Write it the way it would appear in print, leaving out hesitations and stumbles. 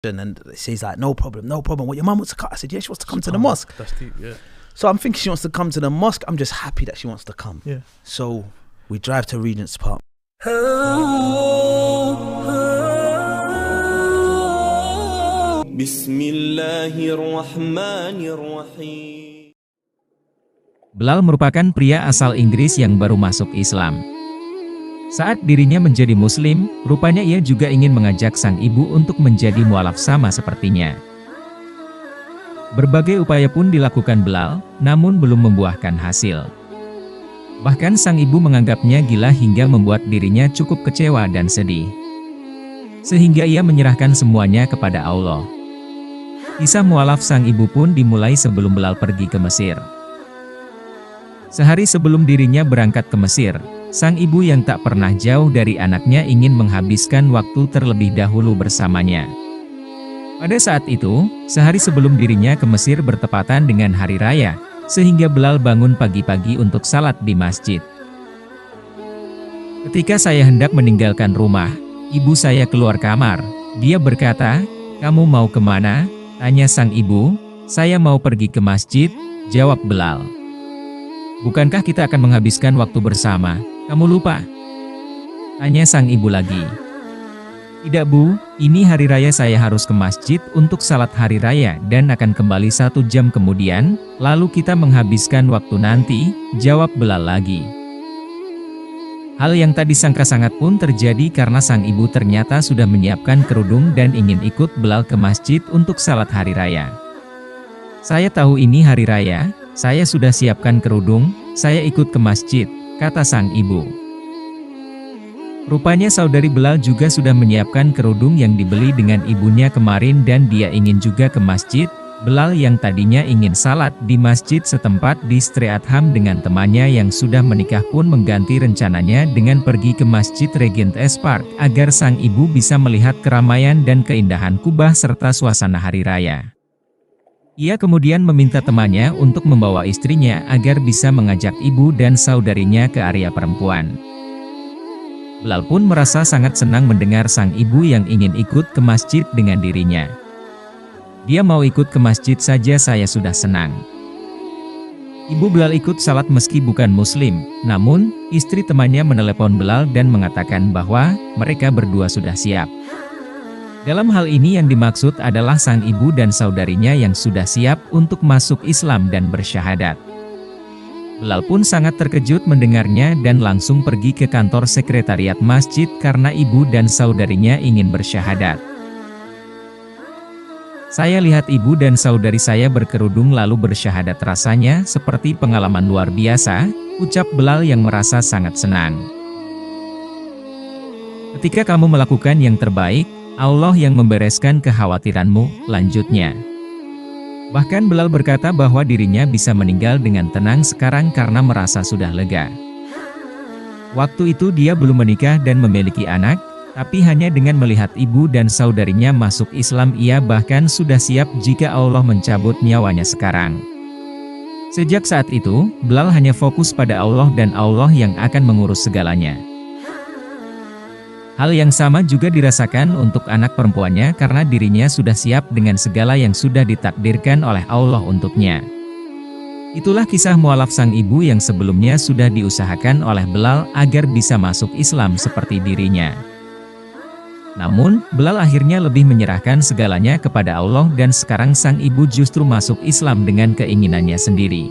And she's like, no problem. What, your mum wants to come? I said, yeah, she wants to come to the mosque. That's deep, yeah. So I'm thinking she wants to come to the mosque. I'm just happy that she wants to come. Yeah. So we drive to Regent's Park. Bismillahirrahmanirrahim. Bilal merupakan pria asal Inggris yang baru masuk Islam. Saat dirinya menjadi muslim, rupanya ia juga ingin mengajak sang ibu untuk menjadi mualaf sama sepertinya. Berbagai upaya pun dilakukan Bilal, namun belum membuahkan hasil. Bahkan sang ibu menganggapnya gila hingga membuat dirinya cukup kecewa dan sedih. Sehingga ia menyerahkan semuanya kepada Allah. Kisah mualaf sang ibu pun dimulai sebelum Bilal pergi ke Mesir. Sehari sebelum dirinya berangkat ke Mesir, sang ibu yang tak pernah jauh dari anaknya ingin menghabiskan waktu terlebih dahulu bersamanya. Pada saat itu, sehari sebelum dirinya ke Mesir bertepatan dengan hari raya, sehingga Bilal bangun pagi-pagi untuk salat di masjid. Ketika saya hendak meninggalkan rumah, ibu saya keluar kamar. Dia berkata, "Kamu mau kemana?" Tanya sang ibu. "Saya mau pergi ke masjid," jawab Bilal. "Bukankah kita akan menghabiskan waktu bersama? Kamu lupa?" Tanya sang ibu lagi. "Tidak Bu, ini hari raya, saya harus ke masjid untuk salat hari raya dan akan kembali 1 jam kemudian, lalu kita menghabiskan waktu nanti," jawab Bilal lagi. Hal yang tak disangka-sangat pun terjadi karena sang ibu ternyata sudah menyiapkan kerudung dan ingin ikut Bilal ke masjid untuk salat hari raya. "Saya tahu ini hari raya, saya sudah siapkan kerudung, saya ikut ke masjid," kata sang ibu. Rupanya saudari Bilal juga sudah menyiapkan kerudung yang dibeli dengan ibunya kemarin dan dia ingin juga ke masjid. Bilal yang tadinya ingin salat di masjid setempat di Streatham dengan temannya yang sudah menikah pun mengganti rencananya dengan pergi ke Masjid Regent's Park agar sang ibu bisa melihat keramaian dan keindahan Kubah serta suasana hari raya. Ia kemudian meminta temannya untuk membawa istrinya agar bisa mengajak ibu dan saudarinya ke area perempuan. Bilal pun merasa sangat senang mendengar sang ibu yang ingin ikut ke masjid dengan dirinya. "Dia mau ikut ke masjid saja saya sudah senang." Ibu Bilal ikut salat meski bukan muslim, namun istri temannya menelepon Bilal dan mengatakan bahwa mereka berdua sudah siap. Dalam hal ini yang dimaksud adalah sang ibu dan saudarinya yang sudah siap untuk masuk Islam dan bersyahadat. Bilal pun sangat terkejut mendengarnya dan langsung pergi ke kantor sekretariat masjid karena ibu dan saudarinya ingin bersyahadat. "Saya lihat ibu dan saudari saya berkerudung lalu bersyahadat, rasanya seperti pengalaman luar biasa," ucap Bilal yang merasa sangat senang. "Ketika kamu melakukan yang terbaik, Allah yang membereskan kekhawatiranmu," lanjutnya. Bahkan Bilal berkata bahwa dirinya bisa meninggal dengan tenang sekarang karena merasa sudah lega. Waktu itu dia belum menikah dan memiliki anak, tapi hanya dengan melihat ibu dan saudarinya masuk Islam ia bahkan sudah siap jika Allah mencabut nyawanya sekarang. Sejak saat itu, Bilal hanya fokus pada Allah dan Allah yang akan mengurus segalanya. Hal yang sama juga dirasakan untuk anak perempuannya karena dirinya sudah siap dengan segala yang sudah ditakdirkan oleh Allah untuknya. Itulah kisah mualaf sang ibu yang sebelumnya sudah diusahakan oleh Bilal agar bisa masuk Islam seperti dirinya. Namun, Bilal akhirnya lebih menyerahkan segalanya kepada Allah dan sekarang sang ibu justru masuk Islam dengan keinginannya sendiri.